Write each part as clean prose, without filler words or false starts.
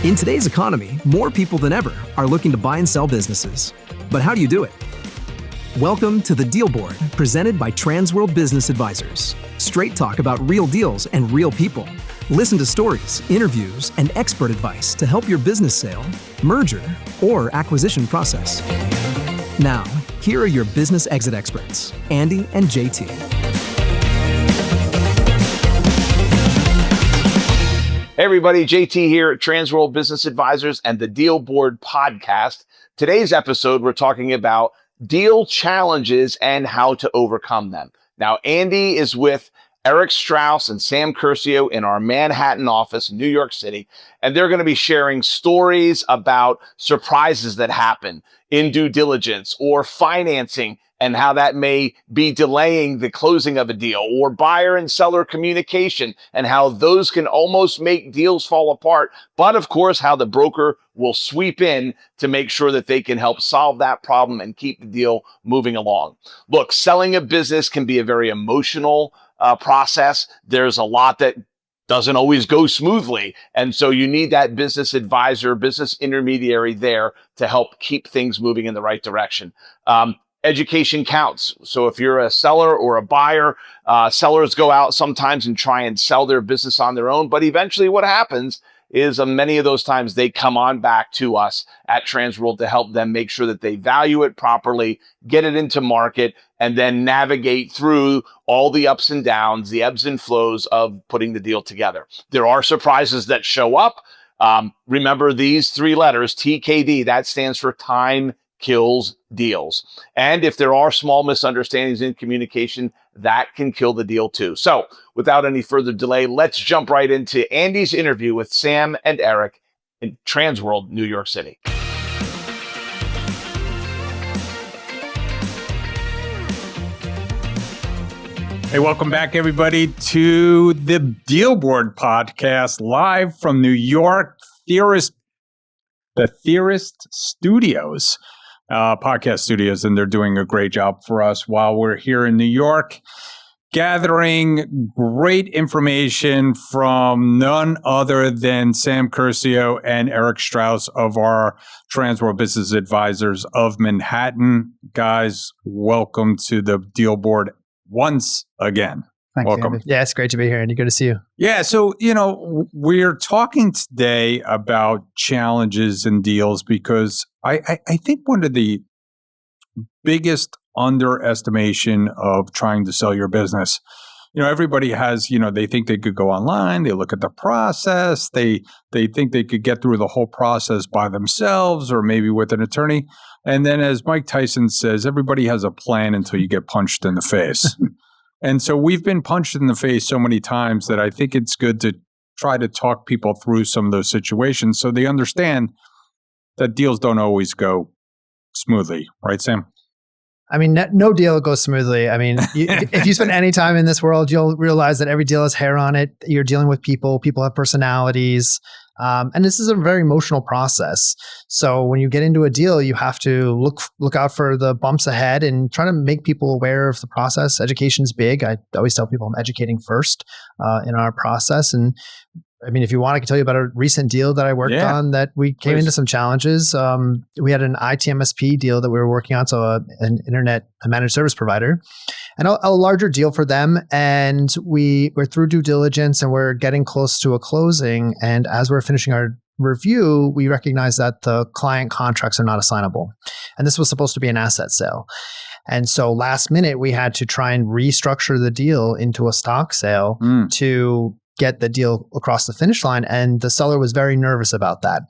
In today's economy, more people than ever are looking to buy and sell businesses. But how do you do it? Welcome to the Deal Board, presented by Transworld Business Advisors. Straight talk about real deals and real people. Listen to stories, interviews, and expert advice to help your business sale, merger, or acquisition process. Now, here are your business exit experts, Andy and JT. Hey everybody, JT here at Transworld Business Advisors and the Deal Board podcast. Today's episode, we're talking about deal challenges and how to overcome them. Now, Andy is with Eric Straus and Sam Curcio in our Manhattan office, New York City, and they're going to be sharing stories about surprises that happen in due diligence or financing and how that may be delaying the closing of a deal, or buyer and seller communication and how those can almost make deals fall apart. But of course, how the broker will sweep in to make sure that they can help solve that problem and keep the deal moving along. Look, selling a business can be a very emotional process. There's a lot that doesn't always go smoothly. And so you need that business advisor, business intermediary there to help keep things moving in the right direction. Education counts. So if you're a seller or a buyer, sellers go out sometimes and try and sell their business on their own. But eventually what happens is many of those times they come on back to us at Transworld to help them make sure that they value it properly, get it into market, and then navigate through all the ups and downs, the ebbs and flows of putting the deal together. There are surprises that show up. Remember these three letters, TKD, that stands for time kills deals. And if there are small misunderstandings in communication, that can kill the deal too. So without any further delay, let's jump right into Andy's interview with Sam and Eric in Transworld, New York City. Hey, welcome back, everybody, to the Deal Board podcast, live from New York, the Theorist Studios, podcast studios, and they're doing a great job for us while we're here in New York, gathering great information from none other than Sam Curcio and Eric Straus of our Transworld Business Advisors of Manhattan. Guys, welcome to the Deal Board once again. Thanks, welcome. Andy. Yeah, it's great to be here, Andy. Good to see you. Yeah, so, we're talking today about challenges and deals because I think one of the biggest underestimation of trying to sell your business, everybody has, they think they could go online, they look at the process, they think they could get through the whole process by themselves or maybe with an attorney. And then as Mike Tyson says, everybody has a plan until you get punched in the face. And so we've been punched in the face so many times that I think it's good to try to talk people through some of those situations so they understand that deals don't always go smoothly. Right, Sam? I mean, no deal goes smoothly. I mean, if you spend any time in this world, you'll realize that every deal has hair on it. You're dealing with people. People have personalities. And this is a very emotional process. So when you get into a deal, you have to look out for the bumps ahead and try to make people aware of the process. Education is big. I always tell people I'm educating first in our process. And I mean, if you want, I can tell you about a recent deal that I worked on that we came into some challenges. We had an ITMSP deal that we were working on, so an internet managed service provider, and a larger deal for them. And we're through due diligence and we're getting close to a closing. And as we're finishing our review, we recognize that the client contracts are not assignable. And this was supposed to be an asset sale. And so last minute, we had to try and restructure the deal into a stock sale to get the deal across the finish line. And the seller was very nervous about that.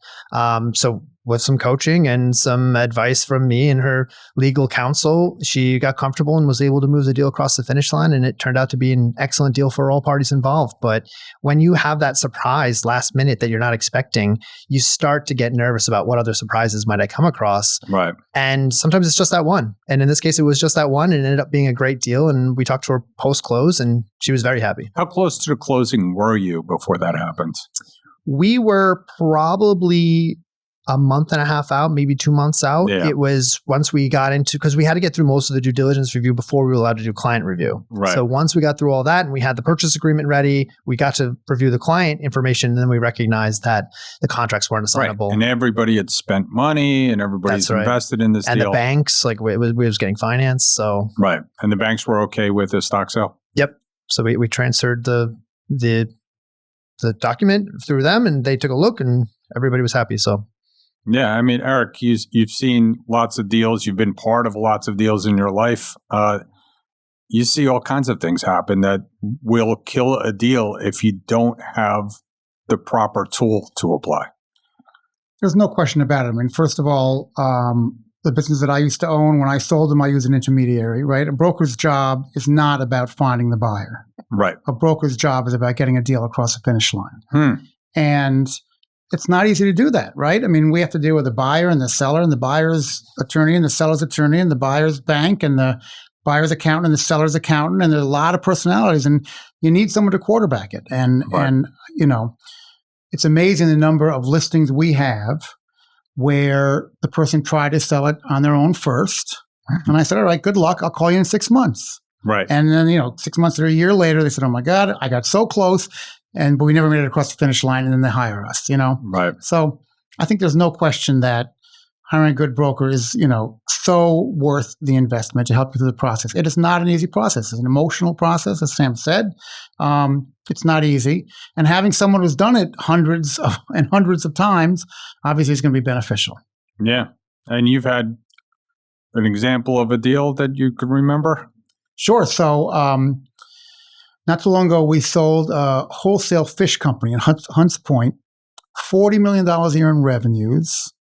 So with some coaching and some advice from me and her legal counsel, she got comfortable and was able to move the deal across the finish line. And it turned out to be an excellent deal for all parties involved. But when you have that surprise last minute that you're not expecting, you start to get nervous about what other surprises might I come across. Right. And sometimes it's just that one. And in this case, it was just that one and it ended up being a great deal. And we talked to her post-close and she was very happy. How close to the closing were you before that happened? We were probably a month and a half out, maybe 2 months out. Yeah. It was once we got into, because we had to get through most of the due diligence review before we were allowed to do client review. Right. So once we got through all that and we had the purchase agreement ready, we got to review the client information, and then we recognized that the contracts weren't assignable. Right. And everybody had spent money and everybody's invested in this and deal. And the banks, like we was getting financed. So right. And the banks were okay with the stock sale? Yep. So we transferred the document through them, and they took a look, and everybody was happy. So yeah, I mean, Eric, you've seen lots of deals. You've been part of lots of deals in your life. You see all kinds of things happen that will kill a deal if you don't have the proper tool to apply. There's no question about it. I mean, first of all, the business that I used to own, when I sold them, I used an intermediary, right? A broker's job is not about finding the buyer. Right. A broker's job is about getting a deal across the finish line. And it's not easy to do that, right? I mean, we have to deal with the buyer and the seller and the buyer's attorney and the seller's attorney and the buyer's bank and the buyer's accountant and the seller's accountant. And there's a lot of personalities, and you need someone to quarterback it. And you know, it's amazing the number of listings we have where the person tried to sell it on their own first. And I said, all right, good luck. I'll call you in 6 months. Right. And then, 6 months or a year later, they said, oh my God, I got so close. But we never made it across the finish line, and then they hire us, Right. So I think there's no question that hiring a good broker is, so worth the investment to help you through the process. It is not an easy process. It's an emotional process, as Sam said. It's not easy. And having someone who's done it hundreds of times, obviously is going to be beneficial. Yeah. And you've had an example of a deal that you could remember? Sure. So, not too long ago, we sold a wholesale fish company in Hunts Point, $40 million a year in revenues,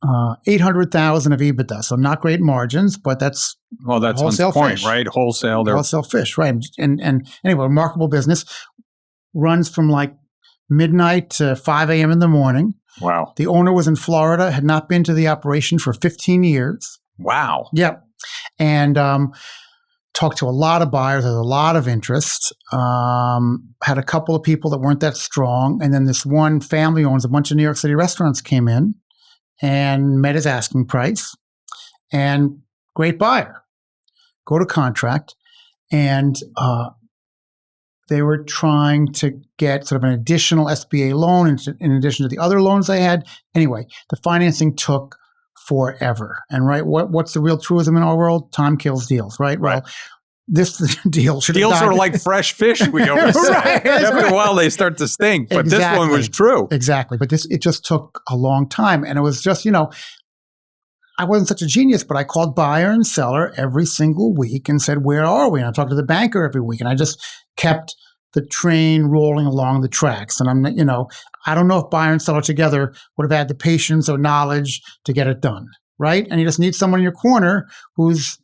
$800,000 of EBITDA. So not great margins, but that's wholesale Hunts Point, right? Wholesale fish, right? And anyway, remarkable business. Runs from like midnight to 5 a.m. in the morning. Wow. The owner was in Florida, had not been to the operation for 15 years. Wow. Yep. And talked to a lot of buyers. There's a lot of interest. Had a couple of people that weren't that strong. And then this one family owns a bunch of New York City restaurants, came in and met his asking price. And great buyer. Go to contract. And they were trying to get sort of an additional SBA loan in addition to the other loans they had. Anyway, the financing took forever. And what's the real truism in our world? Time kills deals, right? Well, this deal should have died. Deals are like fresh fish, we always say. After a while, they start to stink. But this one was true. Exactly. But it just took a long time. And it was just, I wasn't such a genius, but I called buyer and seller every single week and said, where are we? And I talked to the banker every week. And I just kept the train rolling along the tracks. And I don't know if buyer and seller together would have had the patience or knowledge to get it done, right? And you just need someone in your corner who's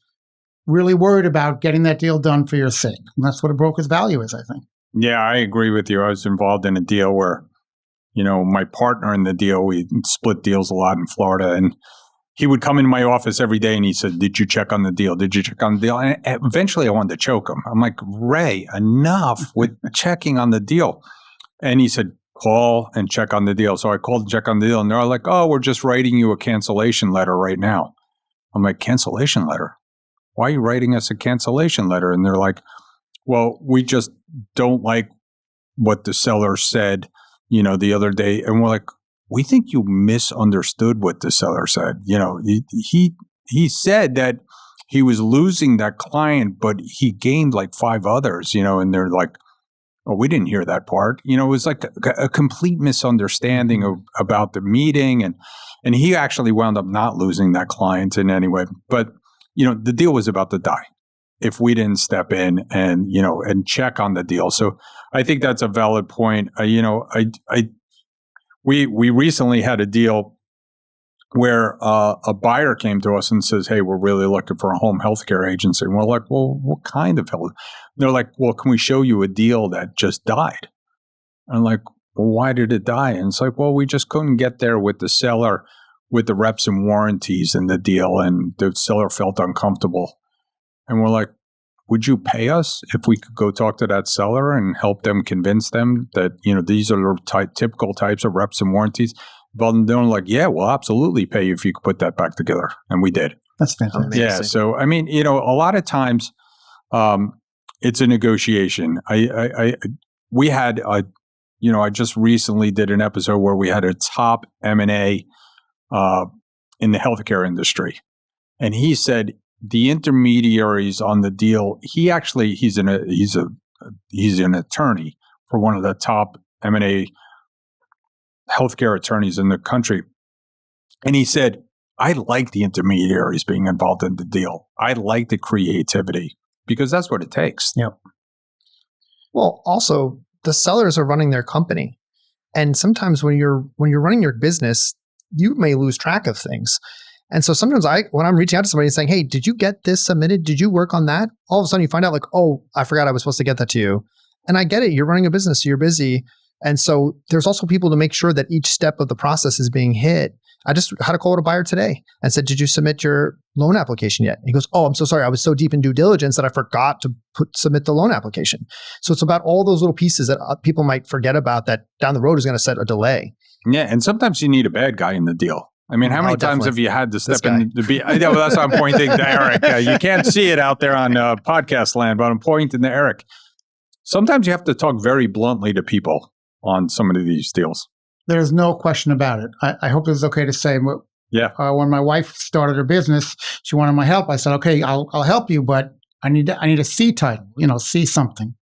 really worried about getting that deal done for your sake. And that's what a broker's value is, I think. Yeah, I agree with you. I was involved in a deal where, my partner in the deal, we split deals a lot in Florida, and he would come into my office every day and he said, did you check on the deal? Did you check on the deal? And eventually I wanted to choke him. I'm like, Ray, enough with checking on the deal. And he said, call and check on the deal. So I called and checked on the deal, and they're like, oh, we're just writing you a cancellation letter right now. I'm like, cancellation letter? Why are you writing us a cancellation letter? And they're like, well, we just don't like what the seller said, the other day. And we're like, we think you misunderstood what the seller said. He said that he was losing that client, but he gained like 5 others, and they're like, oh, we didn't hear that part. It was like a complete misunderstanding about the meeting. And he actually wound up not losing that client in any way. But, the deal was about to die if we didn't step in and, and check on the deal. So I think that's a valid point. We recently had a deal where a buyer came to us and says, hey, we're really looking for a home healthcare agency. And we're like, well, what kind of health? They're like, well, can we show you a deal that just died? And I'm like, well, why did it die? And it's like, well, we just couldn't get there with the seller, with the reps and warranties in the deal, and the seller felt uncomfortable. And we're like, would you pay us if we could go talk to that seller and help them convince them that, these are the typical types of reps and warranties? Well, they're like, yeah, we'll absolutely pay you if you could put that back together. And we did. That's fantastic. Amazing. Yeah. So, I mean, a lot of times it's a negotiation. We had, I just recently did an episode where we had a top M&A in the healthcare industry. And he said the intermediaries on the deal, he's an attorney for one of the top M&A healthcare attorneys in the country. And he said, I like the intermediaries being involved in the deal. I like the creativity because that's what it takes. Yep. Well, also the sellers are running their company. And sometimes when you're running your business, you may lose track of things. And so sometimes when I'm reaching out to somebody and saying, hey, did you get this submitted? Did you work on that? All of a sudden you find out like, oh, I forgot I was supposed to get that to you. And I get it. You're running a business, so you're busy. And so there's also people to make sure that each step of the process is being hit. I just had a call with a buyer today and said, did you submit your loan application yet? And he goes, oh, I'm so sorry. I was so deep in due diligence that I forgot to submit the loan application. So it's about all those little pieces that people might forget about that down the road is going to set a delay. Yeah. And sometimes you need a bad guy in the deal. I mean, how many times have you had to step in to be? I know that's why I'm pointing to Eric. You can't see it out there on podcast land, but I'm pointing to Eric. Sometimes you have to talk very bluntly to people on some of these deals. There's no question about it. I hope it's okay to say. Yeah. When my wife started her business, she wanted my help. I said, okay, I'll help you, but I need a C title, C something.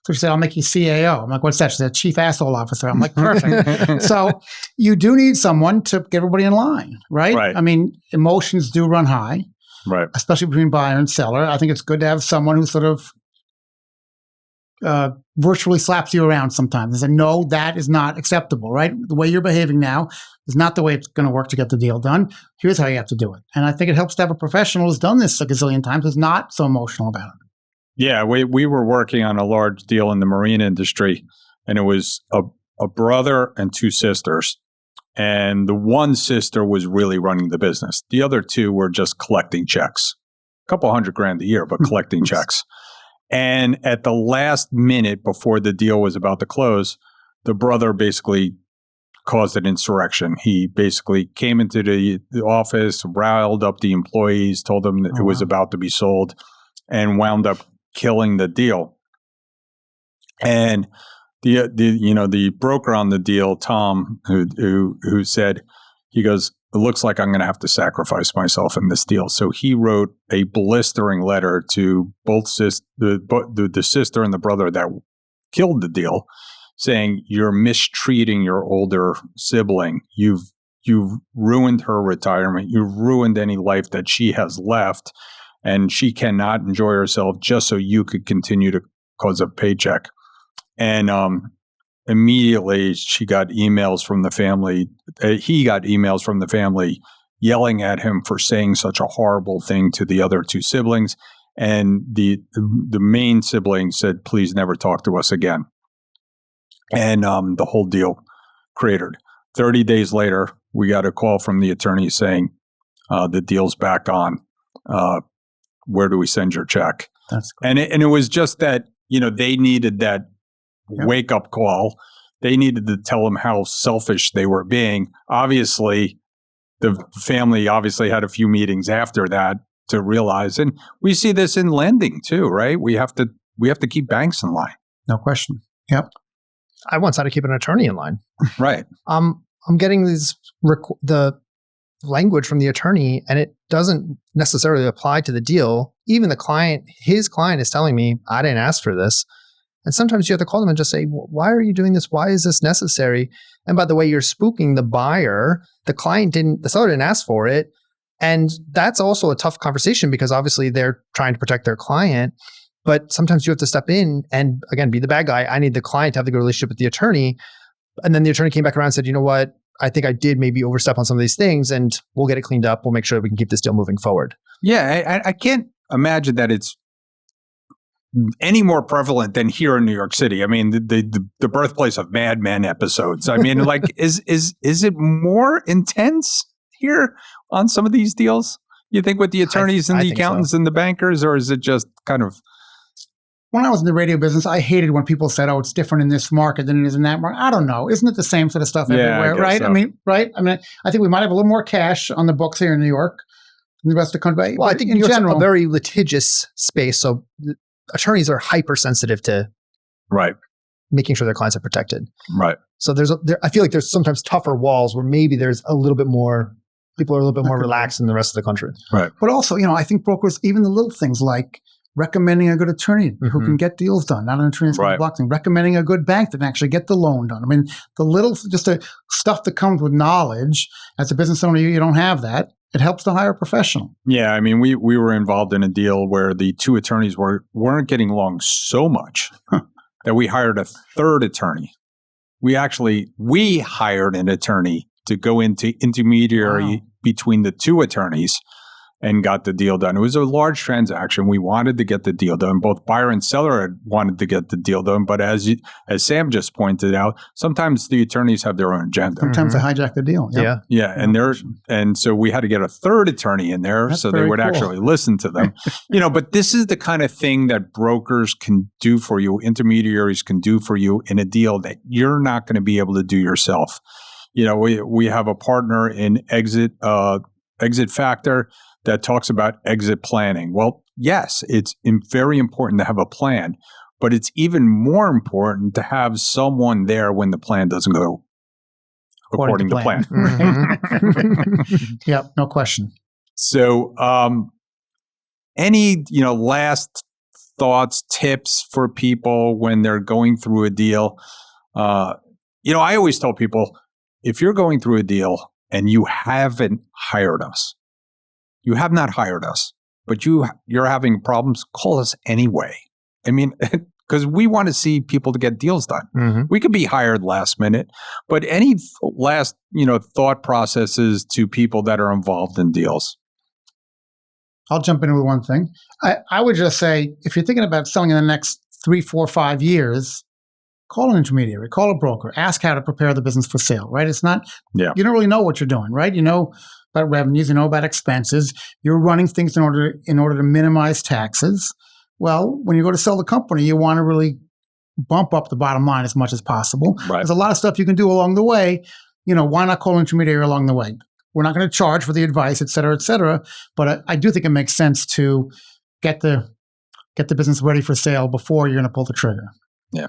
So she said, I'll make you CAO. I'm like, what's that? She said, Chief Asshole Officer. I'm like, perfect. So you do need someone to get everybody in line, right? Right. I mean, emotions do run high, right? Especially between buyer and seller. I think it's good to have someone who sort of virtually slaps you around sometimes and say, no, that is not acceptable, right? The way you're behaving now is not the way it's going to work to get the deal done. Here's how you have to do it. And I think it helps to have a professional who's done this a gazillion times, who's not so emotional about it. Yeah, we were working on a large deal in the marine industry, and it was a brother and two sisters. And the one sister was really running the business. The other two were just collecting checks. A couple $100,000 a year, but collecting checks. And at the last minute before the deal was about to close, the brother basically caused an insurrection. He basically came into the office, riled up the employees, told them that it was about to be sold, and wound up killing the deal. And the broker on the deal, Tom, who said, he goes, it looks like I'm going to have to sacrifice myself in this deal. So he wrote a blistering letter to both the sister and the brother that killed the deal, saying, you're mistreating your older sibling. You've ruined her retirement. You've ruined any life that she has left, and she cannot enjoy herself just so you could continue to cause a paycheck. And immediately she got emails from the family. He got emails from the family yelling at him for saying such a horrible thing to the other two siblings. And the main sibling said, please never talk to us again. And the whole deal cratered. 30 days later, we got a call from the attorney saying, the deal's back on. Where do we send your check? That's cool. And it was just that, they needed that wake-up call. They needed to tell them how selfish they were being. Obviously, the family had a few meetings after that to realize, and we see this in lending too, right? We have to keep banks in line. No question. Yep. I once had to keep an attorney in line. Right. I'm getting the language from the attorney, and it doesn't necessarily apply to the deal. Even his client is telling me, I didn't ask for this. And sometimes you have to call them and just say, why are you doing this? Why is this necessary? And by the way, you're spooking the buyer. The seller didn't ask for it. And that's also a tough conversation because obviously they're trying to protect their client. But sometimes you have to step in and, again, be the bad guy. I need the client to have the good relationship with the attorney. And then the attorney came back around and said, you know what? I think I did maybe overstep on some of these things, and we'll get it cleaned up. We'll make sure that we can keep this deal moving forward. Yeah, I can't imagine that it's any more prevalent than here in New York City. I mean, the birthplace of Mad Men episodes. I mean, like, is it more intense here on some of these deals? You think with the attorneys and the accountants and the bankers, or is it just kind of when I was in the radio business, I hated when people said, "Oh, it's different in this market than it is in that market." I don't know. Isn't it the same sort of stuff everywhere, right? So. I mean, I think we might have a little more cash on the books here in New York than the rest of the country. Well, I think in general, a very litigious space, so attorneys are hypersensitive to making sure their clients are protected. Right. So I feel like there's sometimes tougher walls where maybe there's a little bit more, people are a little bit more relaxed than the rest of the country. Right. But also, I think brokers, even the little things like recommending a good attorney who can get deals done, not an attorney that's blocking, recommending a good bank that can actually get the loan done. I mean, the little, just the stuff that comes with knowledge. As a business owner, you don't have that. It helps to hire a professional. Yeah, I mean, we were involved in a deal where the two attorneys weren't getting along so much that we hired a third attorney. We hired an attorney to go into intermediary between the two attorneys and got the deal done. It was a large transaction. We wanted to get the deal done. Both buyer and seller had wanted to get the deal done. But as Sam just pointed out, sometimes the attorneys have their own agenda. Sometimes they hijack the deal. Yep. Yeah. And so we had to get a third attorney in there so they would actually listen to them. But this is the kind of thing that brokers can do for you, intermediaries can do for you in a deal that you're not going to be able to do yourself. We have a partner in Exit Factor that talks about exit planning. Well, yes, it's very important to have a plan, but it's even more important to have someone there when the plan doesn't go according to plan. Yeah, no question. So, any last thoughts, tips for people when they're going through a deal? I always tell people, if you're going through a deal and you haven't hired us, you have not hired us, but you're having problems, call us anyway. I mean, because we want to see people to get deals done. We could be hired last minute, but any last, thought processes to people that are involved in deals? I'll jump in with one thing. I would just say, if you're thinking about selling in the next 3, 4, 5 years, call an intermediary, call a broker, ask how to prepare the business for sale, right? It's not, you don't really know what you're doing, right? You know about revenues, you know about expenses. You're running things in order to minimize taxes. Well, when you go to sell the company, you want to really bump up the bottom line as much as possible. Right. There's a lot of stuff you can do along the way. Why not call an intermediary along the way? We're not going to charge for the advice, et cetera, but I do think it makes sense to get the business ready for sale before you're going to pull the trigger. Yeah.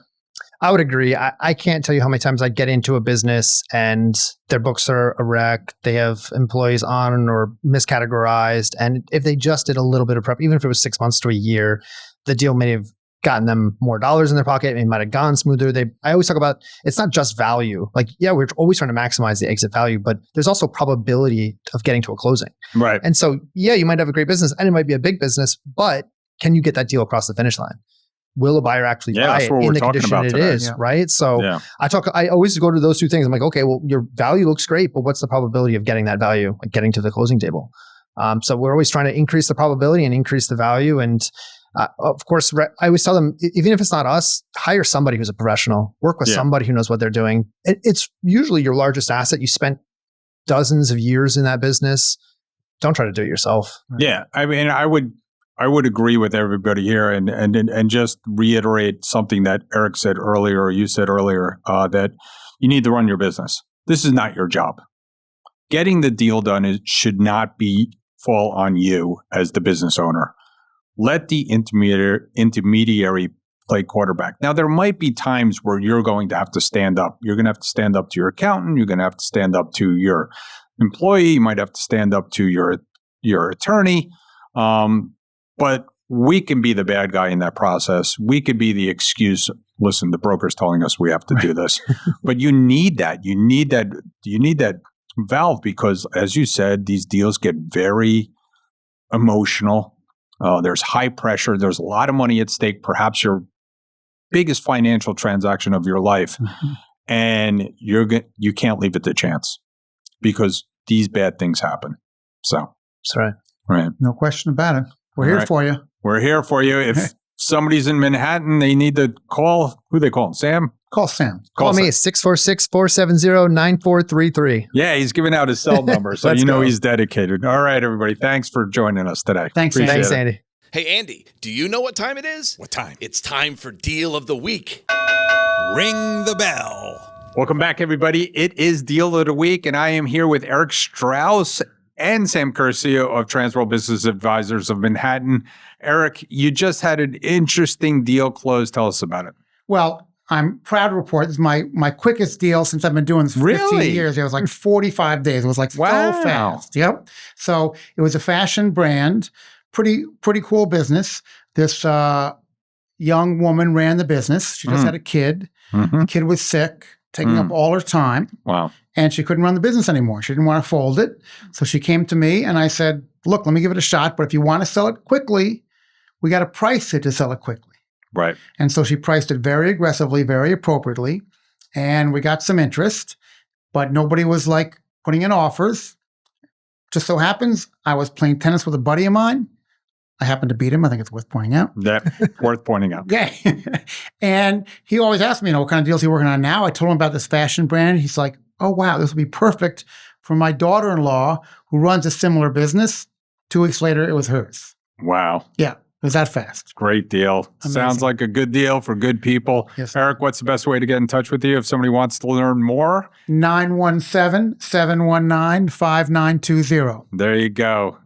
I would agree. I can't tell you how many times I get into a business and their books are a wreck. They have employees on or miscategorized. And if they just did a little bit of prep, even if it was 6 months to a year, the deal may have gotten them more dollars in their pocket. It might have gone smoother. I always talk about, it's not just value. Like, yeah, we're always trying to maximize the exit value, but there's also probability of getting to a closing. Right. And so, yeah, you might have a great business and it might be a big business, but can you get that deal across the finish line? Will a buyer actually buy it in the condition it is, right? So I always go to those two things. I'm like, okay, well, your value looks great, but what's the probability of getting that value, like getting to the closing table? So we're always trying to increase the probability and increase the value. And of course, I always tell them, even if it's not us, hire somebody who's a professional, work with somebody who knows what they're doing. It's usually your largest asset. You spent dozens of years in that business. Don't try to do it yourself. Yeah. I mean, I would agree with everybody here and just reiterate something that Eric said earlier, or you said earlier, that you need to run your business. This is not your job. Getting the deal done should not fall on you as the business owner. Let the intermediary play quarterback. Now, there might be times where you're going to have to stand up. You're going to have to stand up to your accountant. You're going to have to stand up to your employee. You might have to stand up to your attorney. But we can be the bad guy in that process. We could be the excuse. Listen, the broker's telling us we have to do this. But you need that. You need that valve because, as you said, these deals get very emotional. There's high pressure. There's a lot of money at stake, perhaps your biggest financial transaction of your life. Mm-hmm. And you can't leave it to chance because these bad things happen. So that's right. Right. No question about it. We're here for you. We're here for you. If somebody's in Manhattan, they need to call. Who they calling? Sam? Call Sam. Call me, 646-470-9433. Yeah, he's giving out his cell number, so you know he's dedicated. All right, everybody. Thanks for joining us today. Thanks, Andy. Hey, Andy, do you know what time it is? What time? It's time for Deal of the Week. Ring the bell. Welcome back, everybody. It is Deal of the Week, and I am here with Eric Straus and Sam Curcio of Transworld Advisors of Manhattan. Eric, you just had an interesting deal close. Tell us about it. Well, I'm proud to report this is my quickest deal since I've been doing this for 15 years. It was like 45 days. It was like so fast. Yep. So it was a fashion brand, pretty cool business. This young woman ran the business. She just had a kid. The kid was sick, taking up all her time. Wow. And she couldn't run the business anymore. She didn't want to fold it. So she came to me and I said, look, let me give it a shot. But if you want to sell it quickly, we got to price it to sell it quickly. Right. And so she priced it very aggressively, very appropriately. And we got some interest, but nobody was like putting in offers. Just so happens I was playing tennis with a buddy of mine. I happened to beat him. I think it's worth pointing out. That worth pointing out. Yeah. And he always asked me, what kind of deals are you working on now? I told him about this fashion brand. He's like, oh, wow, this would be perfect for my daughter-in-law who runs a similar business. 2 weeks later, it was hers. Wow. Yeah. It was that fast. Great deal. Amazing. Sounds like a good deal for good people. Yes. Eric, what's the best way to get in touch with you if somebody wants to learn more? 917-719-5920. There you go.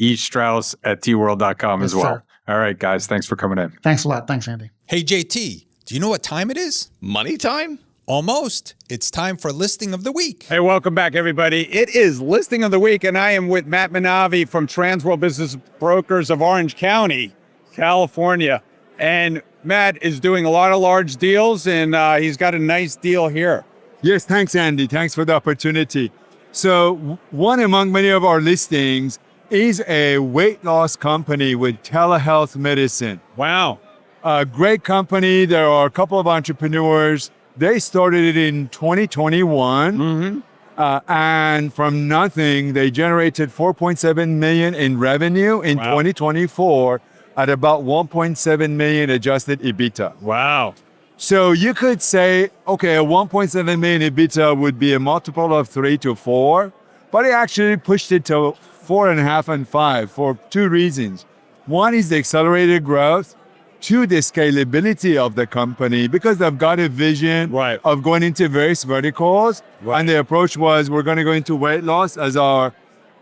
estrauss@tworld.com as Yes, well. sir. All right, guys. Thanks for coming in. Thanks a lot. Thanks, Andy. Hey, JT, do you know what time it is? Money time? Almost. It's time for Listing of the Week. Hey, welcome back, everybody. It is Listing of the Week, and I am with Matt Manavi from Transworld Business Brokers of Orange County, California. And Matt is doing a lot of large deals, and he's got a nice deal here. Yes, thanks, Andy. Thanks for the opportunity. So one among many of our listings is a weight loss company with Telehealth Medicine. Wow. A great company. There are a couple of entrepreneurs. They started it in 2021, and from nothing, they generated $4.7 million in revenue in 2024 at about $1.7 million adjusted EBITDA. Wow. So you could say, okay, a $1.7 million EBITDA would be a multiple of 3 to 4, but it actually pushed it to 4.5 and 5 for 2 reasons. One is the accelerated growth. 2, the scalability of the company, because they've got a vision of going into various verticals. And the approach was, we're going to go into weight loss as our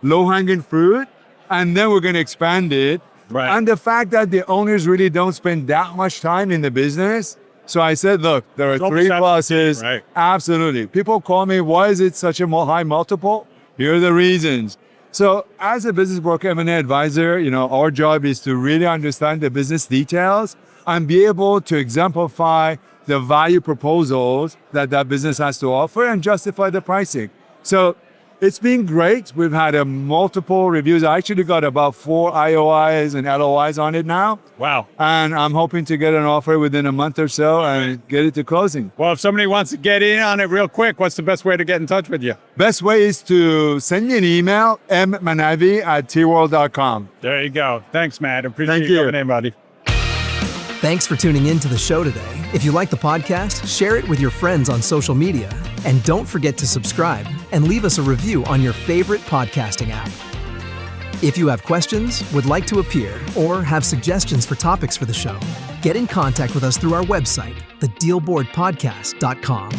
low-hanging fruit, and then we're going to expand it. And the fact that the owners really don't spend that much time in the business. So I said, look, there are 3 pluses. Absolutely. People call me, why is it such a high multiple? Here are the reasons. So as a business broker, M&A advisor, our job is to really understand the business details and be able to exemplify the value proposals that business has to offer and justify the pricing. So it's been great. We've had multiple reviews. I actually got about 4 IOIs and LOIs on it now. Wow. And I'm hoping to get an offer within a month or so and get it to closing. Well, if somebody wants to get in on it real quick, what's the best way to get in touch with you? Best way is to send me an email, mmanavi@tworld.com. There you go. Thanks, Matt. Appreciate Thank you you. coming in, buddy. Thanks for tuning in to the show today. If you like the podcast, share it with your friends on social media. And don't forget to subscribe and leave us a review on your favorite podcasting app. If you have questions, would like to appear, or have suggestions for topics for the show, get in contact with us through our website, thedealboardpodcast.com.